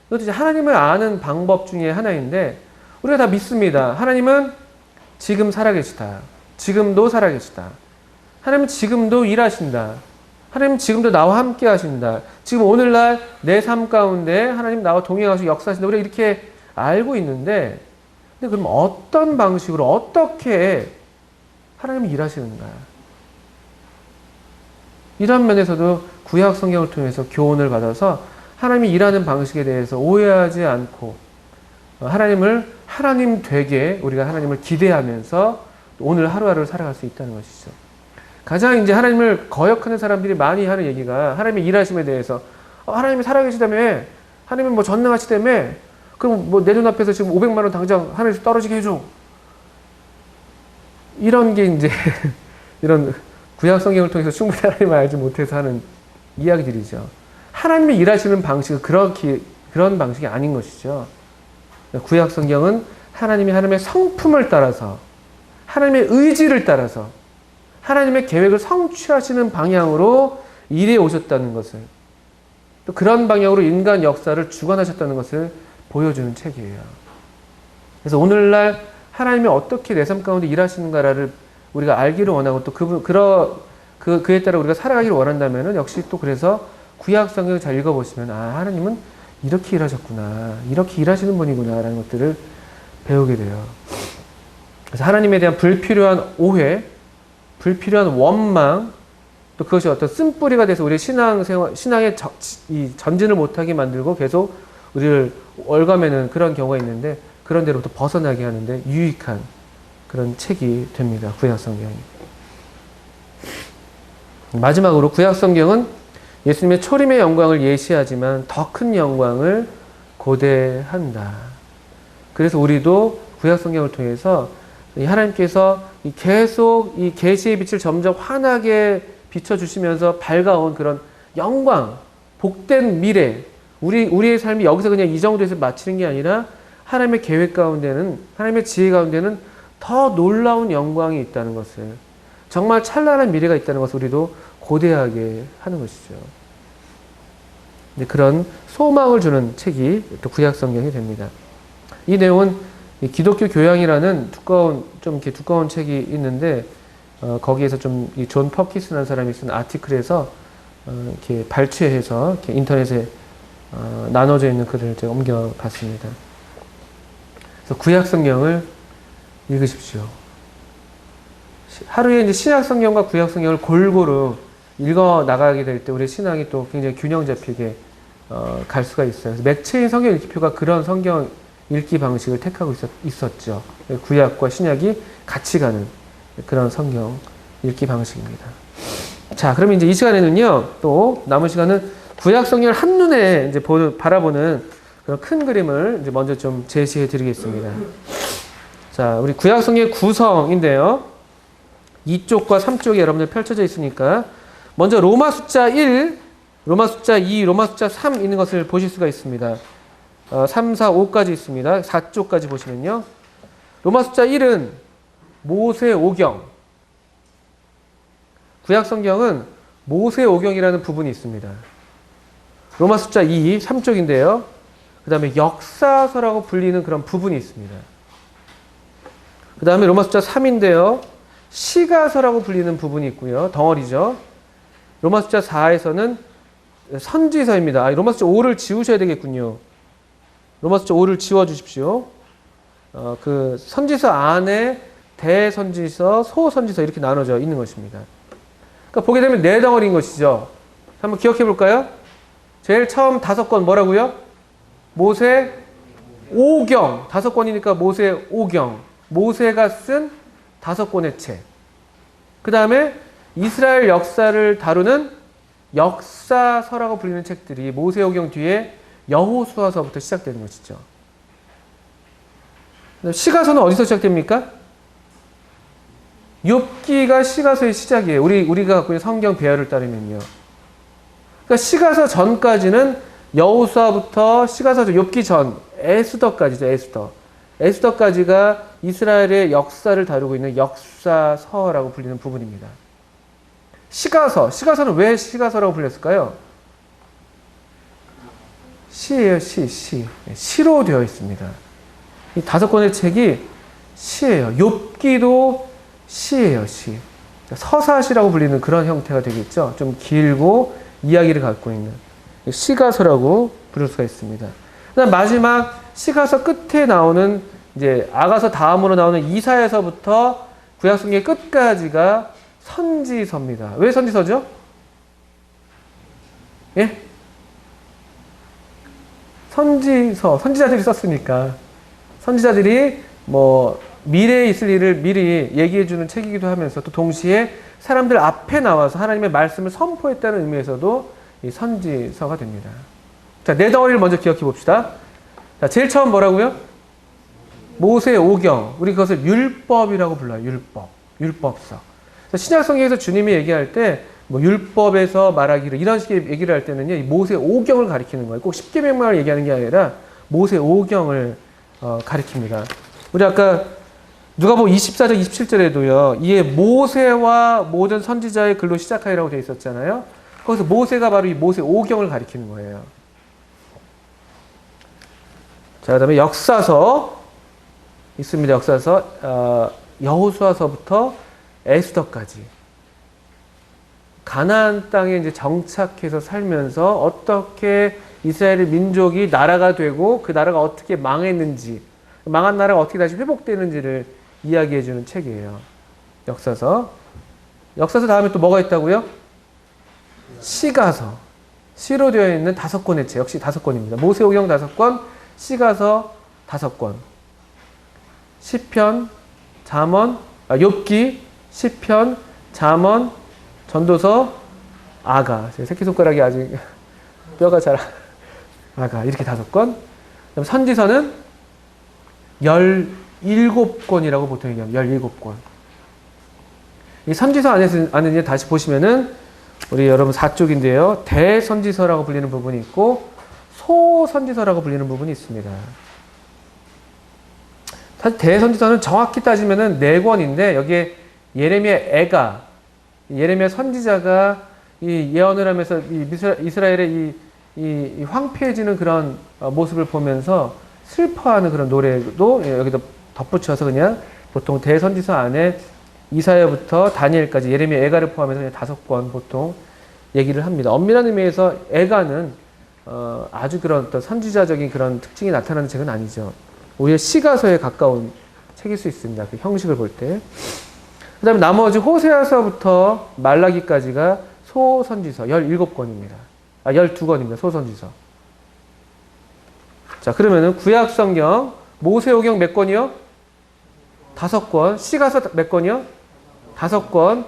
이것도 이제 하나님을 아는 방법 중에 하나인데 우리가 다 믿습니다. 하나님은 지금 살아계시다. 지금도 살아계시다. 하나님은 지금도 일하신다. 하나님은 지금도 나와 함께 하신다. 지금 오늘날 내 삶 가운데 하나님 나와 동행하시고 역사하신다. 우리가 이렇게 알고 있는데 근데 그럼 어떤 방식으로 어떻게 하나님이 일하시는가? 이런 면에서도 구약 성경을 통해서 교훈을 받아서 하나님이 일하는 방식에 대해서 오해하지 않고 하나님을 하나님 되게 우리가 하나님을 기대하면서 오늘 하루하루를 살아갈 수 있다는 것이죠. 가장 이제 하나님을 거역하는 사람들이 많이 하는 얘기가 하나님의 일하심에 대해서 하나님이 살아계시다며, 하나님은 뭐 전능하시다며, 그럼 뭐 내 눈앞에서 지금 500만 원 당장 하늘에서 떨어지게 해줘. 이런 게 이제 이런 구약 성경을 통해서 충분히 하나님을 알지 못해서 하는 이야기들이죠. 하나님이 일하시는 방식은 그런 방식이 아닌 것이죠. 구약 성경은 하나님이 하나님의 성품을 따라서, 하나님의 의지를 따라서 하나님의 계획을 성취하시는 방향으로 일해 오셨다는 것을, 또 그런 방향으로 인간 역사를 주관하셨다는 것을 보여주는 책이에요. 그래서 오늘날 하나님이 어떻게 내 삶 가운데 일하시는가를 우리가 알기를 원하고 또 그에 따라 우리가 살아가기를 원한다면 역시 또 그래서 구약 성경을 잘 읽어보시면 하나님은 이렇게 일하셨구나, 이렇게 일하시는 분이구나 라는 것들을 배우게 돼요. 그래서 하나님에 대한 불필요한 오해, 불필요한 원망, 또 그것이 어떤 쓴뿌리가 돼서 우리의 신앙의 전진을 못하게 만들고 계속 우리를 얽어매는 그런 경우가 있는데, 그런 데로부터 벗어나게 하는데 유익한 그런 책이 됩니다. 구약 성경이. 마지막으로 구약 성경은 예수님의 초림의 영광을 예시하지만 더 큰 영광을 고대한다. 그래서 우리도 구약 성경을 통해서 하나님께서 계속 이 계시의 빛을 점점 환하게 비춰주시면서 밝아온 그런 영광, 복된 미래, 우리의 삶이 여기서 그냥 이 정도에서 마치는 게 아니라 하나님의 계획 가운데는, 하나님의 지혜 가운데는 더 놀라운 영광이 있다는 것을, 정말 찬란한 미래가 있다는 것을 우리도 고대하게 하는 것이죠. 그런 소망을 주는 책이 또 구약 성경이 됩니다. 이 내용은 기독교 교양이라는 좀 이렇게 두꺼운 책이 있는데, 거기에서 좀 이 존 퍼키스라는 사람이 쓴 아티클에서 이렇게 발췌해서 이렇게 인터넷에 나눠져 있는 글을 제가 옮겨봤습니다. 그래서 구약 성경을 읽으십시오. 하루에 이제 신약 성경과 구약 성경을 골고루 읽어 나가게 될 때 우리 신앙이 또 굉장히 균형 잡히게 갈 수가 있어요. 그래서 맥체인 성경 읽기표가 그런 성경 읽기 방식을 택하고 있었죠. 구약과 신약이 같이 가는 그런 성경 읽기 방식입니다. 자, 그러면 이제 이 시간에는요, 또 남은 시간은 구약 성경을 한눈에 이제 바라보는 그런 큰 그림을 이제 먼저 좀 제시해 드리겠습니다. 자, 우리 구약 성경의 구성인데요. 2쪽과 3쪽에 여러분들 펼쳐져 있으니까 먼저 로마 숫자 1, 로마 숫자 2, 로마 숫자 3 있는 것을 보실 수가 있습니다. 3, 4, 5까지 있습니다. 4쪽까지 보시면요. 로마 숫자 1은 모세오경. 구약 성경은 모세오경이라는 부분이 있습니다. 로마 숫자 2, 3쪽인데요. 그 다음에 역사서라고 불리는 그런 부분이 있습니다. 그 다음에 로마 숫자 3인데요. 시가서라고 불리는 부분이 있고요. 덩어리죠. 로마 숫자 4에서는 선지서입니다. 로마 숫자 5를 지우셔야 되겠군요. 로마 숫자 5를 지워주십시오. 그 선지서 안에 대선지서, 소선지서 이렇게 나눠져 있는 것입니다. 그러니까 보게 되면 네 덩어리인 것이죠. 한번 기억해 볼까요? 제일 처음 5권 뭐라고요? 모세 오경. 5권이니까 모세 오경. 모세가 쓴 5권의 책. 그 다음에 이스라엘 역사를 다루는 역사서라고 불리는 책들이 모세오경 뒤에 여호수아서부터 시작되는 것이죠. 시가서는 어디서 시작됩니까? 욥기가 시가서의 시작이에요. 우리가 갖고 있는 성경 배열을 따르면요. 그러니까 시가서 전까지는 여호수아부터 시가서 욥기 전 에스더까지죠. 에스더까지가 이스라엘의 역사를 다루고 있는 역사서라고 불리는 부분입니다. 시가서는 왜 시가서라고 불렸을까요? 시예요. 시로 되어 있습니다. 이 5권의 책이 시예요. 욥기도 시예요. 시. 서사시라고 불리는 그런 형태가 되겠죠. 좀 길고 이야기를 갖고 있는 시가서라고 부를 수가 있습니다. 그다음 마지막 시가서 끝에 나오는 이제 아가서 다음으로 나오는 이사야서부터 구약 성경의 끝까지가 선지서입니다. 왜 선지서죠? 예? 선지자들이 썼으니까. 선지자들이 뭐 미래에 있을 일을 미리 얘기해주는 책이기도 하면서 또 동시에 사람들 앞에 나와서 하나님의 말씀을 선포했다는 의미에서도 이 선지서가 됩니다. 자, 네 덩어리를 먼저 기억해 봅시다. 자, 제일 처음 뭐라고요? 모세 오경. 우리 그것을 율법이라고 불러요. 율법서. 신약 성경에서 주님이 얘기할 때 뭐 율법에서 말하기를 이런 식의 얘기를 할 때는요, 이 모세 오경을 가리키는 거예요. 꼭 십계명만을 얘기하는 게 아니라 모세 오경을 가리킵니다. 우리 아까 누가복음 24장 27절에도요. 이에 모세와 모든 선지자의 글로 시작하리라고 되어 있었잖아요. 거기서 모세가 바로 이 모세 오경을 가리키는 거예요. 자, 그다음에 역사서 있습니다. 역사서 여호수아서부터 에스더까지 가나안 땅에 이제 정착해서 살면서 어떻게 이스라엘 민족이 나라가 되고 그 나라가 어떻게 망했는지, 망한 나라가 어떻게 다시 회복되는지를 이야기해주는 책이에요. 역사서. 역사서 다음에 또 뭐가 있다고요? 시가서. 시로 되어 있는 5권의 책. 역시 5권입니다. 모세오경 5권, 시가서 5권. 시편, 잠언, 욥기, 시편, 잠언, 전도서, 아가. 제 새끼손가락이 아직 뼈가 잘 아가. 이렇게 5권. 그다음 선지서는 17권이라고 보통 얘기합니다. 17권. 이 선지서 안에는 다시 보시면은 우리 여러분 4쪽인데요. 대선지서라고 불리는 부분이 있고 소선지서라고 불리는 부분이 있습니다. 사실 대선지서는 정확히 따지면은 4권인데 여기에 예레미야 선지자가 이 예언을 하면서 이 이스라엘의 이 황폐해지는 그런 모습을 보면서 슬퍼하는 그런 노래도 여기다 덧붙여서 그냥 보통 대선지서 안에 이사야부터 다니엘까지 예레미야 애가를 포함해서 그냥 5권 보통 얘기를 합니다. 엄밀한 의미에서 애가는 아주 그런 어떤 선지자적인 그런 특징이 나타나는 책은 아니죠. 오히려 시가서에 가까운 책일 수 있습니다. 그 형식을 볼 때. 그 다음에 나머지 호세아서부터 말라기까지가 소선지서 17권입니다. 12권입니다. 소선지서. 자, 그러면은 구약성경 모세오경 몇 권이요? 5권. 시가서 몇 권이요? 5권.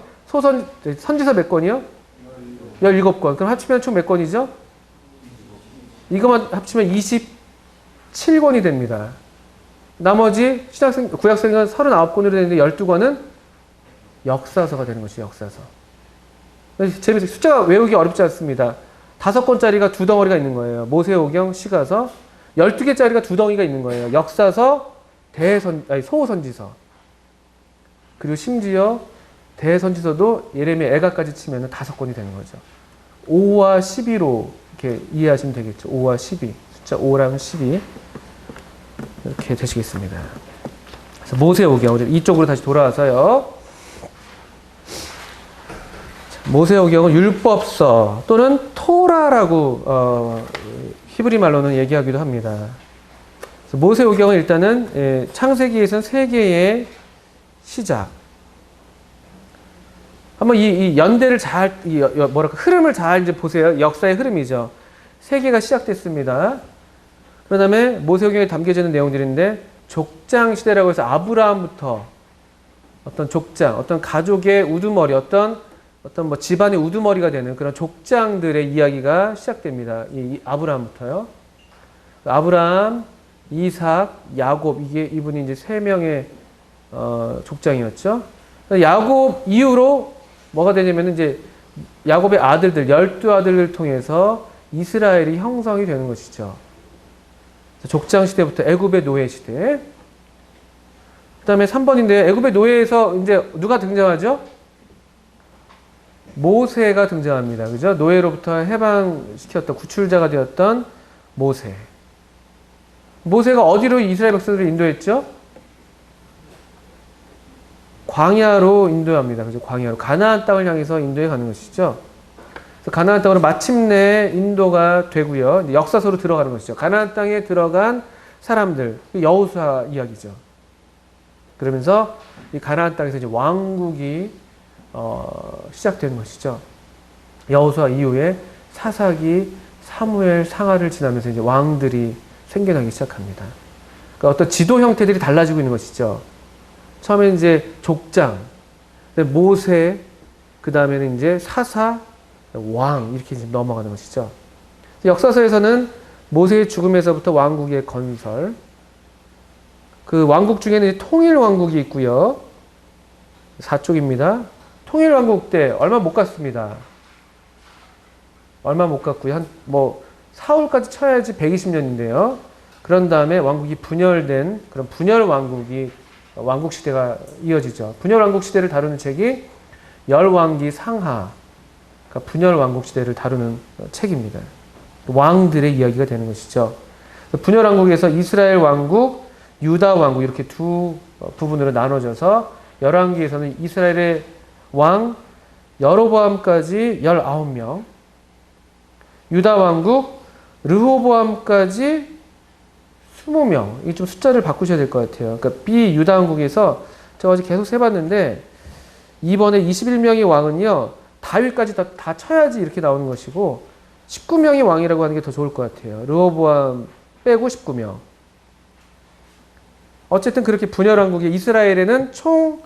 선지서 몇 권이요? 17권. 그럼 합치면 총 몇 권이죠? 이것만 합치면 27권이 됩니다. 나머지 구약성경은 39권으로 되는데 12권은 역사서가 되는 것이죠. 역사서. 재밌어요. 숫자가 외우기 어렵지 않습니다. 5권짜리가 2덩어리가 있는 거예요. 모세오경, 시가서. 12개짜리가 2덩이가 있는 거예요. 역사서, 소선지서. 그리고 심지어 대선지서도 예레미야 애가까지 치면 5권이 되는 거죠. 5와 12로 이렇게 이해하시면 되겠죠. 5와 12. 숫자 5랑 12. 이렇게 되시겠습니다. 그래서 모세오경. 우리 이쪽으로 다시 돌아와서요. 모세오경은 율법서 또는 토라라고 히브리 말로는 얘기하기도 합니다. 모세오경은 일단은 창세기에서는 세계의 시작. 한번 이 연대를 흐름을 잘 이제 보세요. 역사의 흐름이죠. 세계가 시작됐습니다. 그 다음에 모세오경에 담겨져 있는 내용들인데 족장 시대라고 해서 아브라함부터 어떤 족장, 어떤 가족의 우두머리, 어떤 뭐 집안의 우두머리가 되는 그런 족장들의 이야기가 시작됩니다. 이 아브라함부터요. 아브라함, 이삭, 야곱, 이분이 이제 3명의 족장이었죠. 야곱 이후로 뭐가 되냐면 이제 야곱의 아들들, 12아들을 통해서 이스라엘이 형성이 되는 것이죠. 족장 시대부터 애굽의 노예 시대. 그 다음에 3번인데 애굽의 노예에서 이제 누가 등장하죠? 모세가 등장합니다. 그죠? 노예로부터 해방시켰던 구출자가 되었던 모세. 모세가 어디로 이스라엘 백성들을 인도했죠? 광야로 인도합니다. 그죠? 광야로. 가나안 땅을 향해서 인도해 가는 것이죠. 그래서 가나안 땅으로 마침내 인도가 되고요. 역사서로 들어가는 것이죠. 가나안 땅에 들어간 사람들. 여호수아 이야기죠. 그러면서 이 가나안 땅에서 이제 왕국이 시작되는 것이죠. 여호수아 이후에 사사기, 사무엘, 상하를 지나면서 이제 왕들이 생겨나기 시작합니다. 그러니까 어떤 지도 형태들이 달라지고 있는 것이죠. 처음에 이제 족장, 모세, 그 다음에는 이제 사사, 왕 이렇게 이제 넘어가는 것이죠. 역사서에서는 모세의 죽음에서부터 왕국의 건설, 그 왕국 중에는 통일 왕국이 있고요. 4쪽입니다. 통일 왕국 때 얼마 못 갔습니다. 얼마 못 갔고요. 한 뭐 사울까지 쳐야지 120년인데요. 그런 다음에 왕국이 분열된 그런 분열 왕국이 왕국 시대가 이어지죠. 분열 왕국 시대를 다루는 책이 열왕기 상하, 그러니까 분열 왕국 시대를 다루는 책입니다. 왕들의 이야기가 되는 것이죠. 분열 왕국에서 이스라엘 왕국, 유다 왕국 이렇게 두 부분으로 나눠져서 열왕기에서는 이스라엘의 왕 여로보암까지 19명, 유다 왕국 르호보암까지 20명. 이게 좀 숫자를 바꾸셔야 될 것 같아요. 그러니까 비유다 왕국에서 제가 어제 계속 세봤는데 이번에 21명의 왕은요 다윗까지 다 쳐야지 이렇게 나오는 것이고 19명의 왕이라고 하는 게 더 좋을 것 같아요. 르호보암 빼고 19명. 어쨌든 그렇게 분열 왕국이 이스라엘에는 총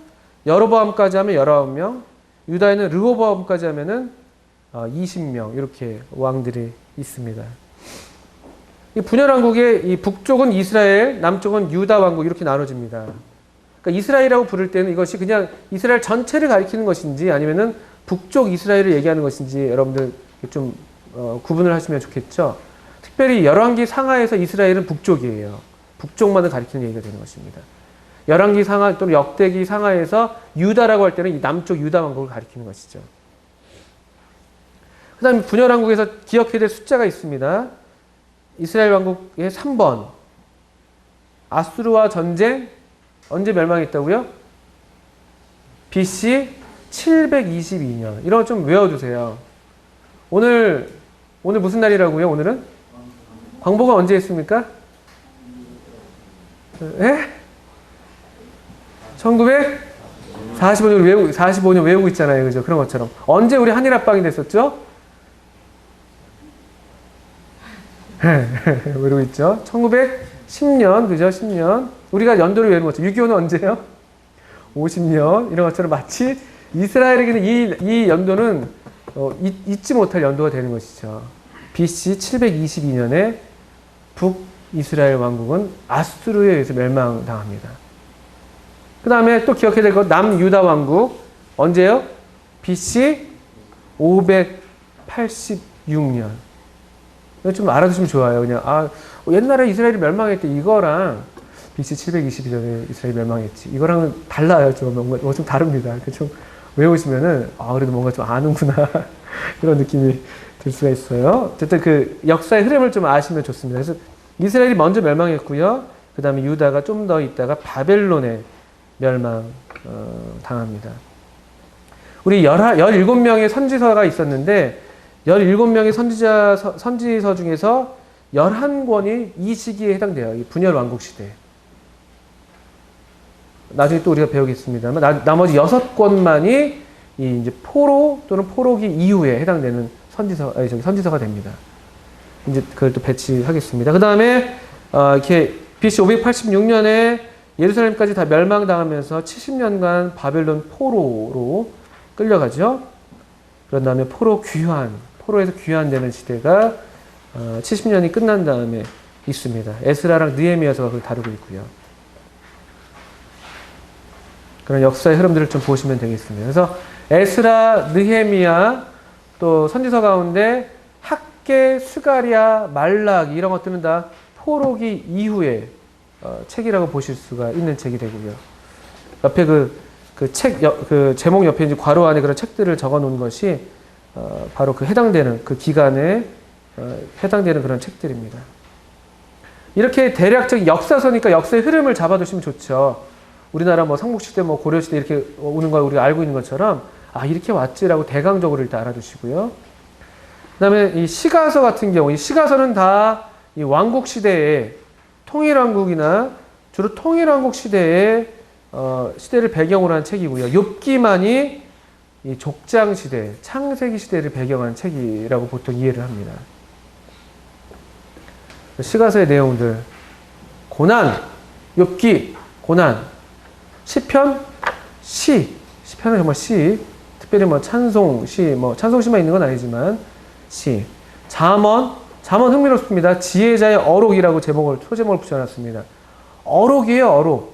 여로보암까지 하면 19명, 유다에는 르호보암까지 하면은 20명 이렇게 왕들이 있습니다. 이 분열 왕국의 이 북쪽은 이스라엘, 남쪽은 유다 왕국 이렇게 나눠집니다. 그러니까 이스라엘이라고 부를 때는 이것이 그냥 이스라엘 전체를 가리키는 것인지 아니면은 북쪽 이스라엘을 얘기하는 것인지 여러분들 좀 구분을 하시면 좋겠죠. 특별히 열왕기 상하에서 이스라엘은 북쪽이에요. 북쪽만을 가리키는 얘기가 되는 것입니다. 열왕기 상하 또는 역대기 상하에서 유다라고 할 때는 이 남쪽 유다 왕국을 가리키는 것이죠. 그 다음에 분열 왕국에서 기억해야 될 숫자가 있습니다. 이스라엘 왕국의 3번. 아수르와 전쟁 언제 멸망했다고요? BC 722년. 이런 거 좀 외워두세요. 오늘 무슨 날이라고요? 오늘은? 광복은 언제 했습니까? 예? 45년 외우고 있잖아요. 그죠? 그런 것처럼. 언제 우리 한일합방이 됐었죠? 외우고 있죠? 1910년, 그죠? 10년. 우리가 연도를 외우는 거죠. 6.25는 언제요? 50년. 이런 것처럼 마치 이스라엘에게는 이 연도는 잊지 못할 연도가 되는 것이죠. BC 722년에 북이스라엘 왕국은 아수르에 의해서 멸망당합니다. 그 다음에 또 기억해야 될 것, 남유다 왕국. 언제요? BC 586년. 이거 좀 알아두시면 좋아요. 그냥, 옛날에 이스라엘이 멸망했대. 이거랑 BC 722년에 이스라엘이 멸망했지. 이거랑은 달라요. 뭔가 좀 다릅니다. 좀 외우시면은, 그래도 뭔가 좀 아는구나. 이런 느낌이 들 수가 있어요. 어쨌든 그 역사의 흐름을 좀 아시면 좋습니다. 그래서 이스라엘이 먼저 멸망했고요. 그 다음에 유다가 좀 더 있다가 바벨론에 당합니다. 우리 17명의 선지서가 있었는데 17명의 선지서 중에서 11권이 이 시기에 해당돼요. 이 분열 왕국 시대. 나중에 또 우리가 배우겠습니다만 나머지 6권만이 이제 포로 또는 포로기 이후에 해당되는 선지서가 됩니다. 이제 그걸 또 배치하겠습니다. 그 다음에 이렇게 BC 586년에 예루살렘까지 다 멸망당하면서 70년간 바벨론 포로로 끌려가죠. 그런 다음에 포로에서 귀환되는 시대가 70년이 끝난 다음에 있습니다. 에스라랑 느헤미야서가 그걸 다루고 있고요. 그런 역사의 흐름들을 좀 보시면 되겠습니다. 그래서 에스라, 느헤미야 또 선지서 가운데 학개, 스가랴, 말라기 이런 것들은 다 포로기 이후에 책이라고 보실 수가 있는 책이 되고요. 옆에 그 제목 옆에 이제 괄호 안에 그런 책들을 적어 놓은 것이 바로 그 해당되는 그 기간에 해당되는 그런 책들입니다. 이렇게 대략적 역사서니까 역사의 흐름을 잡아두시면 좋죠. 우리나라 삼국시대 고려시대 이렇게 오는 걸 우리가 알고 있는 것처럼 이렇게 왔지라고 대강적으로 일단 알아두시고요. 그 다음에 이 시가서 같은 경우, 이 시가서는 다 이 왕국 시대에 통일왕국이나 주로 통일왕국 시대에 시대를 배경으로 한 책이고요. 욥기만이 이 족장 시대, 창세기 시대를 배경한 책이라고 보통 이해를 합니다. 시가서의 내용들, 고난, 욥기, 고난, 시편, 시편은 정말 특별히 뭐 찬송시, 찬송시만 있는 건 아니지만 잠언 흥미롭습니다. 지혜자의 어록이라고 소제목을 붙여놨습니다. 어록이에요, 어록.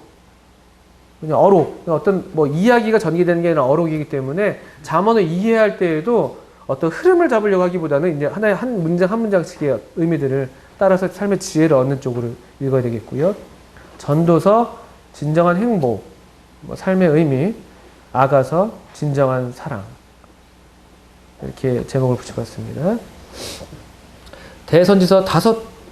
그냥 어록. 어떤 이야기가 전개되는 게 아니라 어록이기 때문에 잠언을 이해할 때에도 어떤 흐름을 잡으려고 하기보다는 이제 하나의 한 문장씩의 의미들을 따라서 삶의 지혜를 얻는 쪽으로 읽어야 되겠고요. 전도서, 진정한 행복, 삶의 의미, 아가서, 진정한 사랑. 이렇게 제목을 붙여봤습니다. 대선지서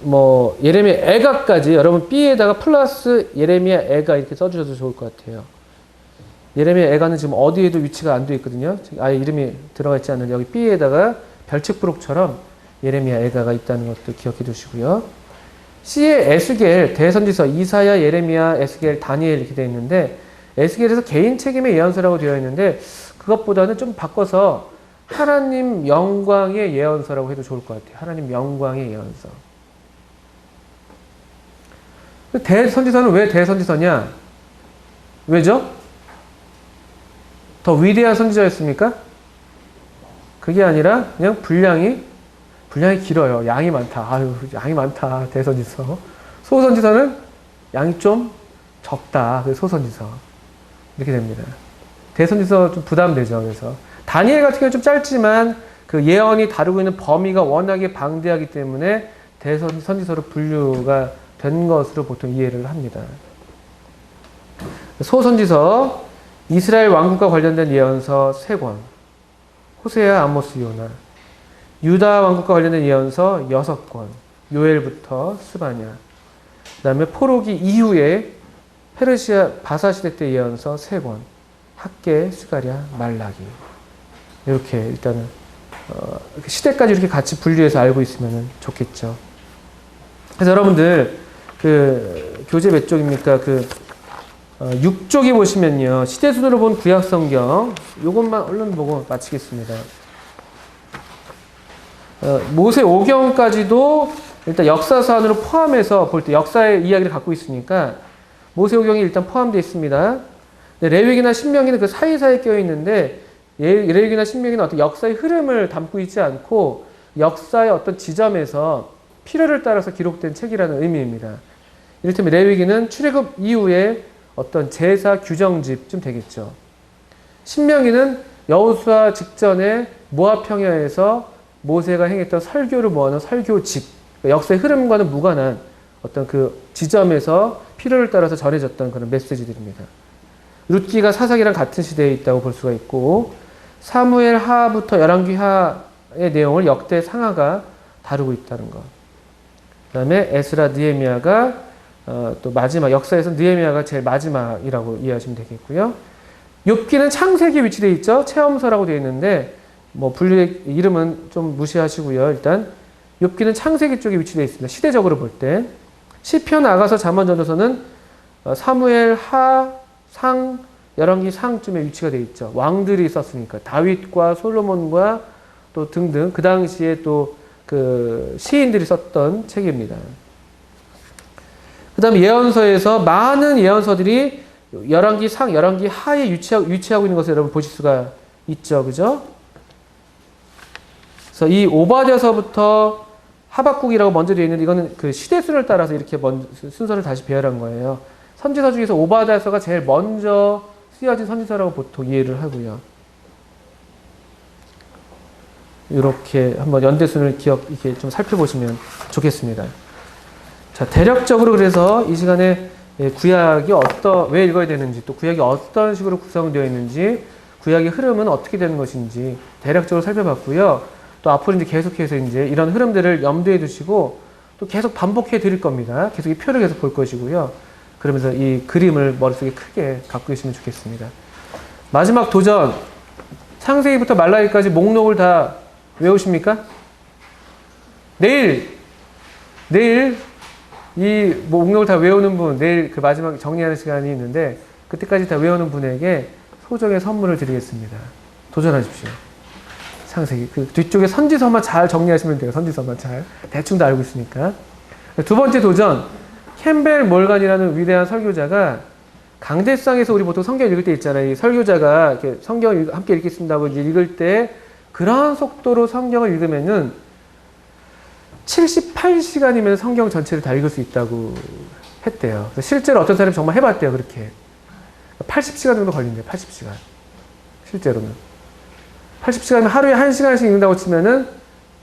5, 예레미야 애가까지 여러분 B에다가 플러스 예레미야 애가 이렇게 써주셔도 좋을 것 같아요. 예레미야 애가는 지금 어디에도 위치가 안 되어 있거든요. 아예 이름이 들어가 있지 않는데 여기 B에다가 별책부록처럼 예레미야 애가가 있다는 것도 기억해 두시고요. C에 에스겔, 대선지서, 이사야, 예레미야, 에스겔, 다니엘 이렇게 되어 있는데 에스겔에서 개인 책임의 예언서라고 되어 있는데 그것보다는 좀 바꿔서 하나님 영광의 예언서라고 해도 좋을 것 같아요. 하나님 영광의 예언서. 대선지서는 왜 대선지서냐? 왜죠? 더 위대한 선지자였습니까? 그게 아니라 그냥 분량이 길어요. 양이 많다. 양이 많다. 대선지서. 소선지서는 양이 좀 적다. 그래서 소선지서. 이렇게 됩니다. 대선지서 좀 부담되죠. 그래서 다니엘 같은 경우는 좀 짧지만 그 예언이 다루고 있는 범위가 워낙에 방대하기 때문에 대선지서로 분류가 된 것으로 보통 이해를 합니다. 소선지서, 이스라엘 왕국과 관련된 예언서 3권, 호세아, 아모스, 요나. 유다 왕국과 관련된 예언서 6권, 요엘부터 스바냐. 그 다음에 포로기 이후에 페르시아 바사 시대 때 예언서 3권, 학개, 스가랴, 말라기. 이렇게 일단은 시대까지 이렇게 같이 분류해서 알고 있으면 좋겠죠. 그래서 여러분들 교재 몇 쪽입니까? 6쪽에 보시면요. 시대순으로 본 구약성경 요것만 얼른 보고 마치겠습니다. 모세오경까지도 일단 역사서안으로 포함해서 볼 때 역사의 이야기를 갖고 있으니까 모세오경이 일단 포함되어 있습니다. 레위기나 신명기는 그 사이사이에 껴 있는데 레위기나 신명기는 어떤 역사의 흐름을 담고 있지 않고 역사의 어떤 지점에서 필요를 따라서 기록된 책이라는 의미입니다. 이를테면 레위기는 출애굽 이후에 어떤 제사 규정집쯤 되겠죠. 신명기는 여호수아 직전에 모압 평야에서 모세가 행했던 설교를 모아놓은 설교집, 그러니까 역사의 흐름과는 무관한 어떤 그 지점에서 필요를 따라서 전해졌던 그런 메시지들입니다. 룻기가 사사기랑 같은 시대에 있다고 볼 수가 있고, 사무엘 하부터 열왕기 하의 내용을 역대 상하가 다루고 있다는 것. 그 다음에 에스라, 느헤미야가 또 마지막, 역사에서 느헤미야가 제일 마지막이라고 이해하시면 되겠고요. 욥기는 창세기에 위치되어 있죠. 체험서라고 되어 있는데 분류의 이름은 좀 무시하시고요. 일단 욥기는 창세기 쪽에 위치되어 있습니다. 시대적으로 볼 때. 시편, 아가서, 잠언, 전도서는 사무엘 하, 상, 열왕기 상쯤에 위치가 되어 있죠. 왕들이 썼으니까 다윗과 솔로몬과 또 등등 그 당시에 또 그 시인들이 썼던 책입니다. 그 다음에 예언서에서 많은 예언서들이 열왕기 상, 열왕기 하에 위치하고 있는 것을 여러분 보실 수가 있죠. 그죠? 그래서 이 오바댜서부터 하박국이라고 먼저 되어 있는데 이거는 그 시대순을 따라서 이렇게 순서를 다시 배열한 거예요. 선지서 중에서 오바댜서가 제일 먼저 쓰여진 선지서라고 보통 이해를 하고요. 이렇게 한번 연대순을 이렇게 좀 살펴보시면 좋겠습니다. 자, 대략적으로 그래서 이 시간에 구약이 왜 읽어야 되는지, 또 구약이 어떤 식으로 구성되어 있는지, 구약의 흐름은 어떻게 되는 것인지 대략적으로 살펴봤고요. 또 앞으로 이제 계속해서 이제 이런 흐름들을 염두에 두시고 또 계속 반복해 드릴 겁니다. 계속 이 표를 계속 볼 것이고요. 그러면서 이 그림을 머릿속에 크게 갖고 계시면 좋겠습니다. 마지막 도전. 창세기부터 말라기까지 목록을 다 외우십니까? 내일 이 목록을 다 외우는 분, 내일 그 마지막 정리하는 시간이 있는데 그때까지 다 외우는 분에게 소정의 선물을 드리겠습니다. 도전하십시오. 창세기. 그 뒤쪽에 선지서만 잘 정리하시면 돼요. 선지서만 잘. 대충 다 알고 있으니까. 두 번째 도전. 캠벨 몰간이라는 위대한 설교자가 강대상에서 우리 보통 성경 읽을 때 있잖아요. 이 설교자가 이렇게 성경 함께 읽겠습니다고 이제 읽을 때 그런 속도로 성경을 읽으면은 78시간이면 성경 전체를 다 읽을 수 있다고 했대요. 실제로 어떤 사람이 정말 해봤대요. 그렇게. 80시간 정도 걸린대요. 80시간. 실제로는. 80시간이면 하루에 1시간씩 읽는다고 치면은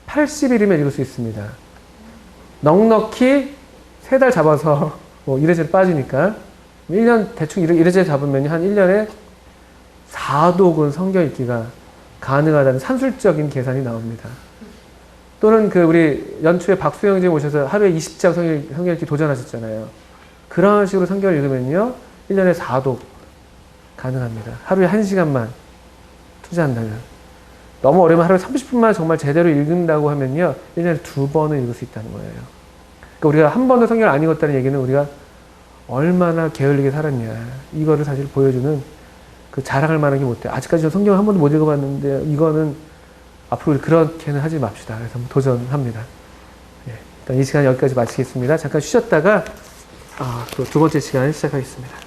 80일이면 읽을 수 있습니다. 넉넉히 3달 잡아서 뭐 이래저래 빠지니까 1년 대충 이래저래 잡으면 한 1년에 4독은 성경 읽기가 가능하다는 산술적인 계산이 나옵니다. 또는 그 우리 연초에 박수영 선생님 오셔서 하루에 20장 성경 읽기 도전하셨잖아요. 그런 식으로 성경을 읽으면요 1년에 4독 가능합니다. 하루에 1시간만 투자한다면. 너무 어려우면 하루에 30분만 정말 제대로 읽는다고 하면요 1년에 2번은 읽을 수 있다는 거예요. 그러니까 우리가 한 번도 성경을 안 읽었다는 얘기는 우리가 얼마나 게을리게 살았냐 이거를 사실 보여주는 그 자랑할 만한 게 못 돼요. 아직까지 저 성경을 한 번도 못 읽어봤는데 이거는 앞으로 그렇게는 하지 맙시다. 그래서 도전합니다. 예, 일단 이 시간 여기까지 마치겠습니다. 잠깐 쉬셨다가 또 두 번째 시간을 시작하겠습니다.